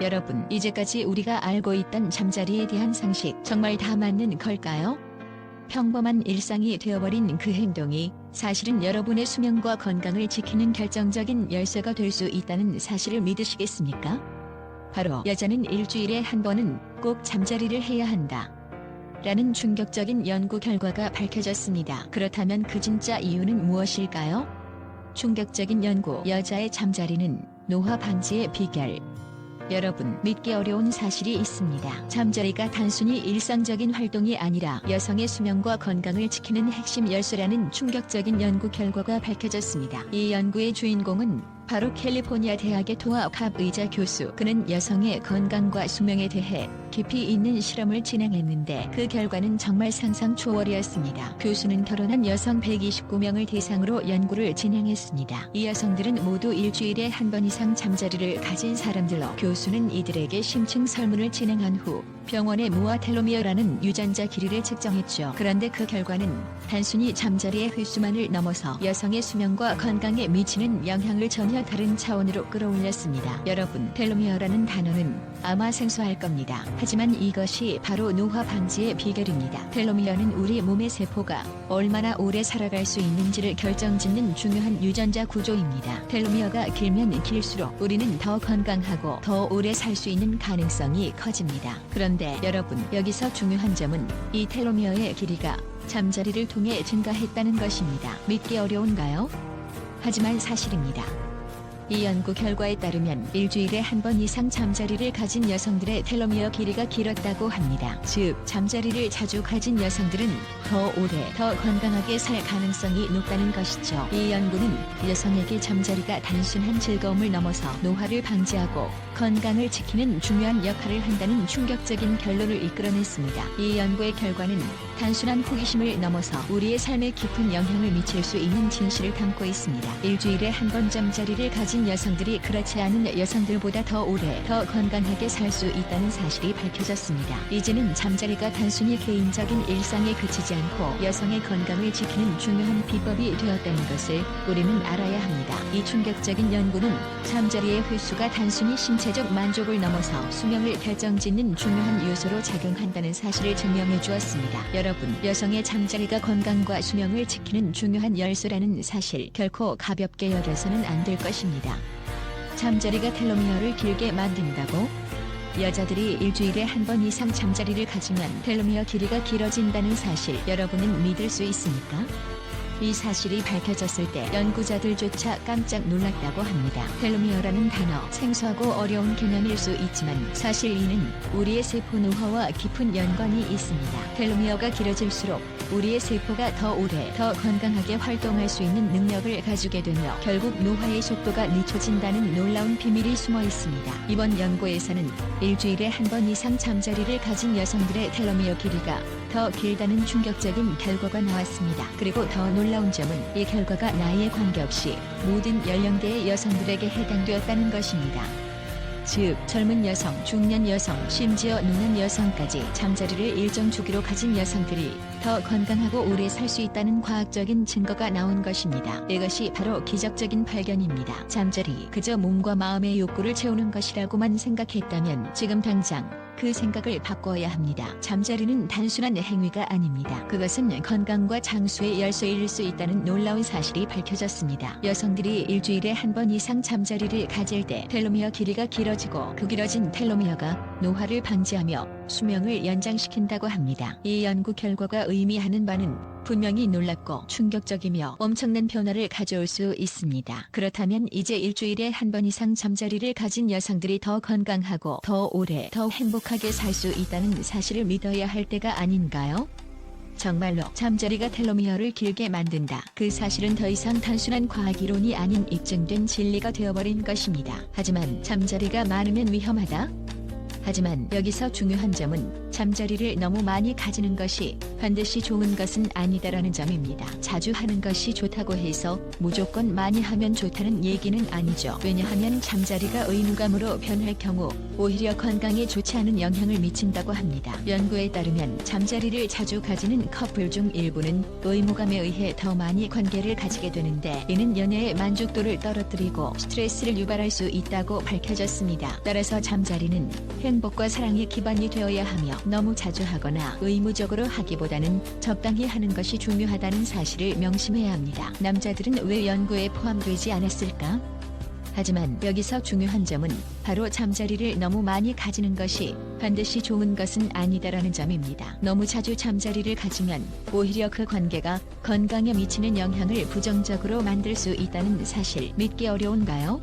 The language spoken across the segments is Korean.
여러분, 이제까지 우리가 알고 있던 잠자리에 대한 상식 정말 다 맞는 걸까요? 평범한 일상이 되어버린 그 행동이 사실은 여러분의 수명과 건강을 지키는 결정적인 열쇠가 될 수 있다는 사실을 믿으시겠습니까? 바로 여자는 일주일에 한 번은 꼭 잠자리를 해야 한다 라는 충격적인 연구 결과가 밝혀졌습니다. 그렇다면 그 진짜 이유는 무엇일까요? 충격적인 연구, 여자의 잠자리는 노화 방지의 비결. 여러분, 믿기 어려운 사실이 있습니다. 잠자리가 단순히 일상적인 활동이 아니라 여성의 수명과 건강을 지키는 핵심 열쇠라는 충격적인 연구 결과가 밝혀졌습니다. 이 연구의 주인공은 바로 캘리포니아 대학의 토아 갑 의자 교수. 그는 여성의 건강과 수명에 대해 깊이 있는 실험을 진행했는데 그 결과는 정말 상상 초월이었습니다. 교수는 결혼한 여성 129명을 대상으로 연구를 진행했습니다. 이 여성들은 모두 일주일에 한 번 이상 잠자리를 가진 사람들로 교수는 이들에게 심층 설문을 진행한 후 병원에 모아 텔로미어라는 유전자 길이를 측정했죠. 그런데 그 결과는 단순히 잠자리의 횟수만을 넘어서 여성의 수명과 건강에 미치는 영향을 전혀 다른 차원으로 끌어올렸습니다. 여러분, 텔로미어라는 단어는 아마 생소할 겁니다. 하지만 이것이 바로 노화 방지의 비결입니다. 텔로미어는 우리 몸의 세포가 얼마나 오래 살아갈 수 있는지를 결정짓는 중요한 유전자 구조입니다. 텔로미어가 길면 길수록 우리는 더 건강하고 더 오래 살 수 있는 가능성이 커집니다. 그런데 여러분, 여기서 중요한 점은 이 텔로미어의 길이가 잠자리를 통해 증가했다는 것입니다. 믿기 어려운가요? 하지만 사실입니다. 이 연구 결과에 따르면 일주일에 한 번 이상 잠자리를 가진 여성들의 텔로미어 길이가 길었다고 합니다. 즉, 잠자리를 자주 가진 여성들은 더 오래, 더 건강하게 살 가능성이 높다는 것이죠. 이 연구는 여성에게 잠자리가 단순한 즐거움을 넘어서 노화를 방지하고 건강을 지키는 중요한 역할을 한다는 충격적인 결론을 이끌어냈습니다. 이 연구의 결과는 단순한 호기심을 넘어서 우리의 삶에 깊은 영향을 미칠 수 있는 진실을 담고 있습니다. 일주일에 한 번 잠자리를 가진 여성들이 그렇지 않은 여성들보다 더 오래, 더 건강하게 살 수 있다는 사실이 밝혀졌습니다. 이제는 잠자리가 단순히 개인적인 일상에 그치지 않고 여성의 건강을 지키는 중요한 비법이 되었다는 것을 우리는 알아야 합니다. 이 충격적인 연구는 잠자리의 횟수가 단순히 신체적 만족을 넘어서 수명을 결정짓는 중요한 요소로 작용한다는 사실을 증명해 주었습니다. 여러분, 여성의 잠자리가 건강과 수명을 지키는 중요한 열쇠라는 사실 결코 가볍게 여겨서는 안 될 것입니다. 잠자리가 텔로미어를 길게 만든다고? 여자들이 일주일에 한 번 이상 잠자리를 가지면 텔로미어 길이가 길어진다는 사실 여러분은 믿을 수 있습니까? 이 사실이 밝혀졌을 때 연구자들조차 깜짝 놀랐다고 합니다. 텔로미어라는 단어, 생소하고 어려운 개념일 수 있지만 사실 이는 우리의 세포 노화와 깊은 연관이 있습니다. 텔로미어가 길어질수록 우리의 세포가 더 오래, 더 건강하게 활동할 수 있는 능력을 가지게 되며 결국 노화의 속도가 늦춰진다는 놀라운 비밀이 숨어 있습니다. 이번 연구에서는 일주일에 한 번 이상 잠자리를 가진 여성들의 텔로미어 길이가 더 길다는 충격적인 결과가 나왔습니다. 그리고 더 놀라운 점은 이 결과가 나이에 관계없이 모든 연령대의 여성들에게 해당되었다는 것입니다. 즉, 젊은 여성, 중년 여성, 심지어 노년 여성까지 잠자리를 일정 주기로 가진 여성들이 더 건강하고 오래 살 수 있다는 과학적인 증거가 나온 것입니다. 이것이 바로 기적적인 발견입니다. 잠자리, 그저 몸과 마음의 욕구를 채우는 것이라고만 생각했다면 지금 당장 그 생각을 바꿔야 합니다. 잠자리는 단순한 행위가 아닙니다. 그것은 건강과 장수의 열쇠일 수 있다는 놀라운 사실이 밝혀졌습니다. 여성들이 일주일에 한 번 이상 잠자리를 가질 때 텔로미어 길이가 길어지고 그 길어진 텔로미어가 노화를 방지하며 수명을 연장시킨다고 합니다. 이 연구 결과가 의미하는 바는 분명히 놀랍고 충격적이며 엄청난 변화를 가져올 수 있습니다. 그렇다면 이제 일주일에 한 번 이상 잠자리를 가진 여성들이 더 건강하고 더 오래, 더 행복하게 살 수 있다는 사실을 믿어야 할 때가 아닌가요? 정말로 잠자리가 텔로미어를 길게 만든다. 그 사실은 더 이상 단순한 과학이론이 아닌 입증된 진리가 되어버린 것입니다. 하지만 잠자리가 많으면 위험하다? 하지만 여기서 중요한 점은 잠자리를 너무 많이 가지는 것이 반드시 좋은 것은 아니다라는 점입니다. 자주 하는 것이 좋다고 해서 무조건 많이 하면 좋다는 얘기는 아니죠. 왜냐하면 잠자리가 의무감으로 변할 경우 오히려 건강에 좋지 않은 영향을 미친다고 합니다. 연구에 따르면 잠자리를 자주 가지는 커플 중 일부는 의무감에 의해 더 많이 관계를 가지게 되는데 이는 연애의 만족도를 떨어뜨리고 스트레스를 유발할 수 있다고 밝혀졌습니다. 따라서 잠자리는 행복과 사랑이 기반이 되어야 하며 너무 자주 하거나 의무적으로 하기보다는 적당히 하는 것이 중요하다는 사실을 명심해야 합니다. 남자들은 왜 연구에 포함되지 않았을까? 하지만 여기서 중요한 점은 바로 잠자리를 너무 많이 가지는 것이 반드시 좋은 것은 아니다라는 점입니다. 너무 자주 잠자리를 가지면 오히려 그 관계가 건강에 미치는 영향을 부정적으로 만들 수 있다는 사실 믿기 어려운가요?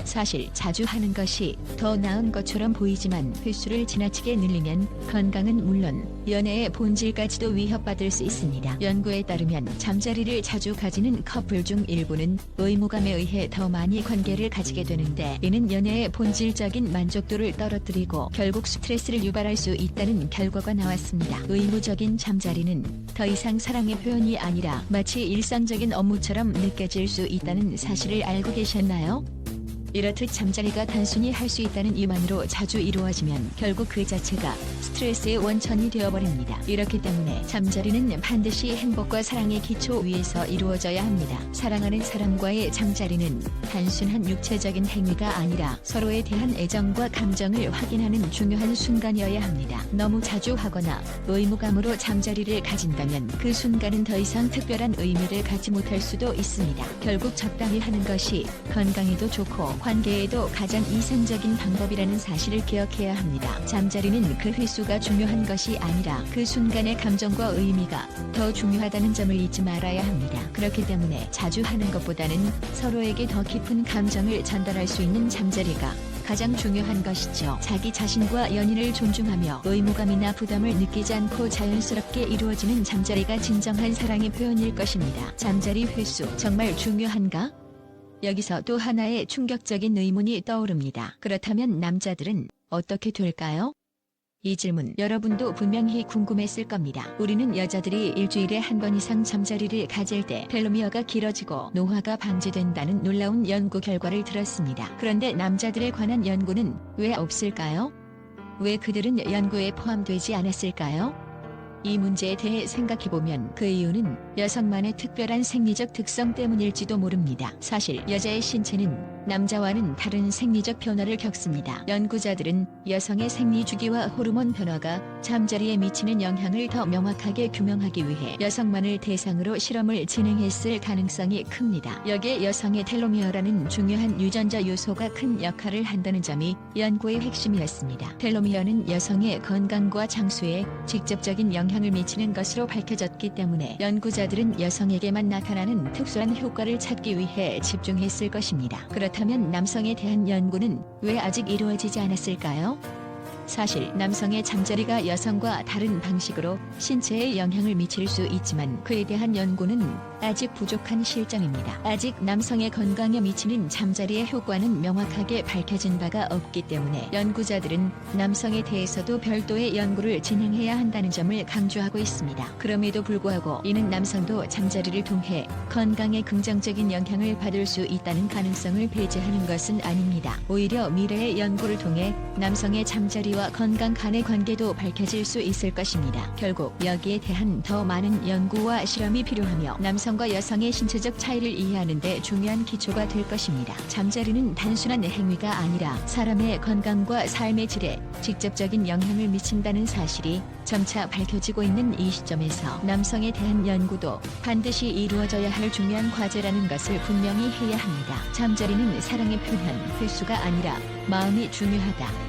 사실 자주 하는 것이 더 나은 것처럼 보이지만 횟수를 지나치게 늘리면 건강은 물론 연애의 본질까지도 위협받을 수 있습니다. 연구에 따르면 잠자리를 자주 가지는 커플 중 일부는 의무감에 의해 더 많이 관계를 가지게 되는데 이는 연애의 본질적인 만족도를 떨어뜨리고 결국 스트레스를 유발할 수 있다는 결과가 나왔습니다. 의무적인 잠자리는 더 이상 사랑의 표현이 아니라 마치 일상적인 업무처럼 느껴질 수 있다는 사실을 알고 계셨나요? 이렇듯 잠자리가 단순히 할 수 있다는 이유만으로 자주 이루어지면 결국 그 자체가 스트레스의 원천이 되어버립니다. 이렇기 때문에 잠자리는 반드시 행복과 사랑의 기초 위에서 이루어져야 합니다. 사랑하는 사람과의 잠자리는 단순한 육체적인 행위가 아니라 서로에 대한 애정과 감정을 확인하는 중요한 순간이어야 합니다. 너무 자주 하거나 의무감으로 잠자리를 가진다면 그 순간은 더 이상 특별한 의미를 갖지 못할 수도 있습니다. 결국 적당히 하는 것이 건강에도 좋고 관계에도 가장 이상적인 방법이라는 사실을 기억해야 합니다. 잠자리는 그 횟수가 중요한 것이 아니라 그 순간의 감정과 의미가 더 중요하다는 점을 잊지 말아야 합니다. 그렇기 때문에 자주 하는 것보다는 서로에게 더 깊은 감정을 전달할 수 있는 잠자리가 가장 중요한 것이죠. 자기 자신과 연인을 존중하며 의무감이나 부담을 느끼지 않고 자연스럽게 이루어지는 잠자리가 진정한 사랑의 표현일 것입니다. 잠자리 횟수 정말 중요한가? 여기서 또 하나의 충격적인 의문이 떠오릅니다. 그렇다면 남자들은 어떻게 될까요? 이 질문 여러분도 분명히 궁금했을 겁니다. 우리는 여자들이 일주일에 한 번 이상 잠자리를 가질 때 텔로미어가 길어지고 노화가 방지된다는 놀라운 연구 결과를 들었습니다. 그런데 남자들에 관한 연구는 왜 없을까요? 왜 그들은 연구에 포함되지 않았을까요? 이 문제에 대해 생각해보면 그 이유는 여성만의 특별한 생리적 특성 때문일지도 모릅니다. 사실 여자의 신체는 남자와는 다른 생리적 변화를 겪습니다. 연구자들은 여성의 생리 주기와 호르몬 변화가 잠자리에 미치는 영향을 더 명확하게 규명하기 위해 여성만을 대상으로 실험을 진행했을 가능성이 큽니다. 여기에 여성의 텔로미어라는 중요한 유전자 요소가 큰 역할을 한다는 점이 연구의 핵심이었습니다. 텔로미어는 여성의 건강과 장수에 직접적인 영향을 미치는 것으로 밝혀졌기 때문에 연구자들은 여성에게만 나타나는 특수한 효과를 찾기 위해 집중했을 것입니다. 그렇다면 남성에 대한 연구는 왜 아직 이루어지지 않았을까요? 사실 남성의 잠자리가 여성과 다른 방식으로 신체에 영향을 미칠 수 있지만 그에 대한 연구는 아직 부족한 실정입니다. 아직 남성의 건강에 미치는 잠자리의 효과는 명확하게 밝혀진 바가 없기 때문에 연구자들은 남성에 대해서도 별도의 연구를 진행해야 한다는 점을 강조하고 있습니다. 그럼에도 불구하고 이는 남성도 잠자리를 통해 건강에 긍정적인 영향을 받을 수 있다는 가능성을 배제하는 것은 아닙니다. 오히려 미래의 연구를 통해 남성의 잠자리와 건강 간의 관계도 밝혀질 수 있을 것입니다. 결국 여기에 대한 더 많은 연구와 실험이 필요하며 남성과 여성의 신체적 차이를 이해하는 데 중요한 기초가 될 것입니다. 잠자리는 단순한 행위가 아니라 사람의 건강과 삶의 질에 직접적인 영향을 미친다는 사실이 점차 밝혀지고 있는 이 시점에서 남성에 대한 연구도 반드시 이루어져야 할 중요한 과제라는 것을 분명히 해야 합니다. 잠자리는 사랑의 표현, 횟수가 아니라 마음이 중요하다.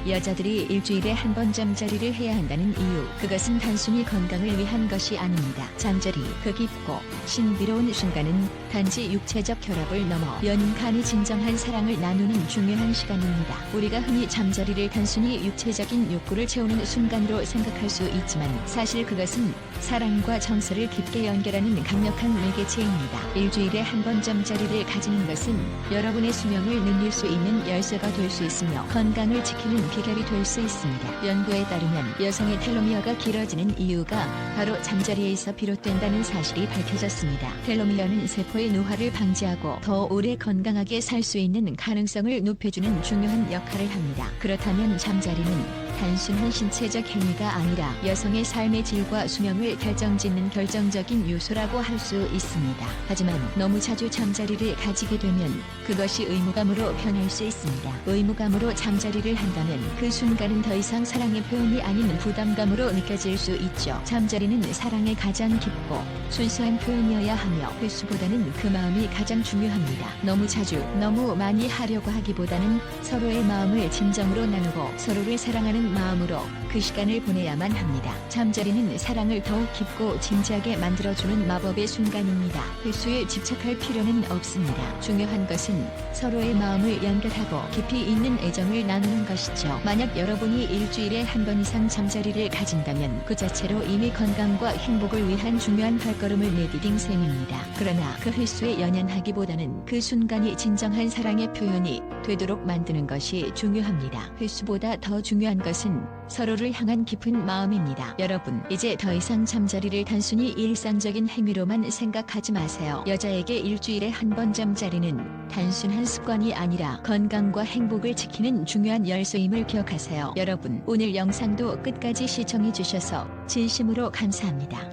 여자들이 일주일에 한 번 잠자리를 해야 한다는 이유, 그것은 단순히 건강을 위한 것이 아닙니다. 잠자리, 그 깊고 신비로운 순간은 단지 육체적 결합을 넘어 연인 간의 진정한 사랑을 나누는 중요한 시간입니다. 우리가 흔히 잠자리를 단순히 육체적인 욕구를 채우는 순간으로 생각할 수 있지만 사실 그것은 사랑과 정서를 깊게 연결하는 강력한 매개체입니다. 일주일에 한 번 잠자리를 가지는 것은 여러분의 수명을 늘릴 수 있는 열쇠가 될 수 있으며 건강을 지키는 비결이 될 수 있습니다. 연구에 따르면 여성의 텔로미어가 길어지는 이유가 바로 잠자리에서 비롯된다는 사실이 밝혀졌습니다. 텔로미어는 세포의 노화를 방지하고 더 오래 건강하게 살 수 있는 가능성을 높여주는 중요한 역할을 합니다. 그렇다면 잠자리는 단순한 신체적 행위가 아니라 여성의 삶의 질과 수명을 결정짓는 결정적인 요소라고 할 수 있습니다. 하지만 너무 자주 잠자리를 가지게 되면 그것이 의무감으로 변할 수 있습니다. 의무감으로 잠자리를 한다면 그 순간은 더 이상 사랑의 표현이 아닌 부담감으로 느껴질 수 있죠. 잠자리는 사랑의 가장 깊고 순수한 표현이어야 하며 횟수보다는 그 마음이 가장 중요합니다. 너무 자주, 너무 많이 하려고 하기보다는 서로의 마음을 진정으로 나누고 서로를 사랑하는 마음으로 그 시간을 보내야만 합니다. 잠자리는 사랑을 더욱 깊고 진지하게 만들어주는 마법의 순간입니다. 횟수에 집착할 필요는 없습니다. 중요한 것은 서로의 마음을 연결하고 깊이 있는 애정을 나누는 것이죠. 만약 여러분이 일주일에 한 번 이상 잠자리를 가진다면 그 자체로 이미 건강과 행복을 위한 중요한 발걸음을 내디딘 셈입니다. 그러나 그 횟수에 연연하기보다는 그 순간이 진정한 사랑의 표현이 되도록 만드는 것이 중요합니다. 횟수보다 더 중요한 것은 서로를 향한 깊은 마음입니다. 여러분, 이제 더 이상 잠자리를 단순히 일상적인 행위로만 생각하지 마세요. 여자에게 일주일에 한 번 잠자리는 단순한 습관이 아니라 건강과 행복을 지키는 중요한 열쇠임을 기억하세요. 여러분, 오늘 영상도 끝까지 시청해주셔서 진심으로 감사합니다.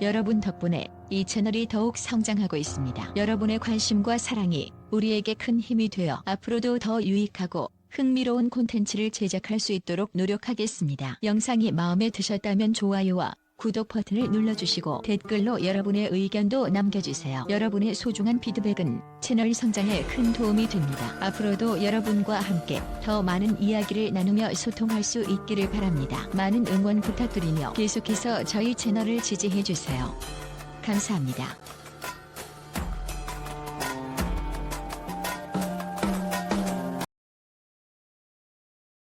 여러분 덕분에 이 채널이 더욱 성장하고 있습니다. 여러분의 관심과 사랑이 우리에게 큰 힘이 되어 앞으로도 더 유익하고 흥미로운 콘텐츠를 제작할 수 있도록 노력하겠습니다. 영상이 마음에 드셨다면 좋아요와 구독 버튼을 눌러주시고 댓글로 여러분의 의견도 남겨주세요. 여러분의 소중한 피드백은 채널 성장에 큰 도움이 됩니다. 앞으로도 여러분과 함께 더 많은 이야기를 나누며 소통할 수 있기를 바랍니다. 많은 응원 부탁드리며 계속해서 저희 채널을 지지해주세요. 감사합니다.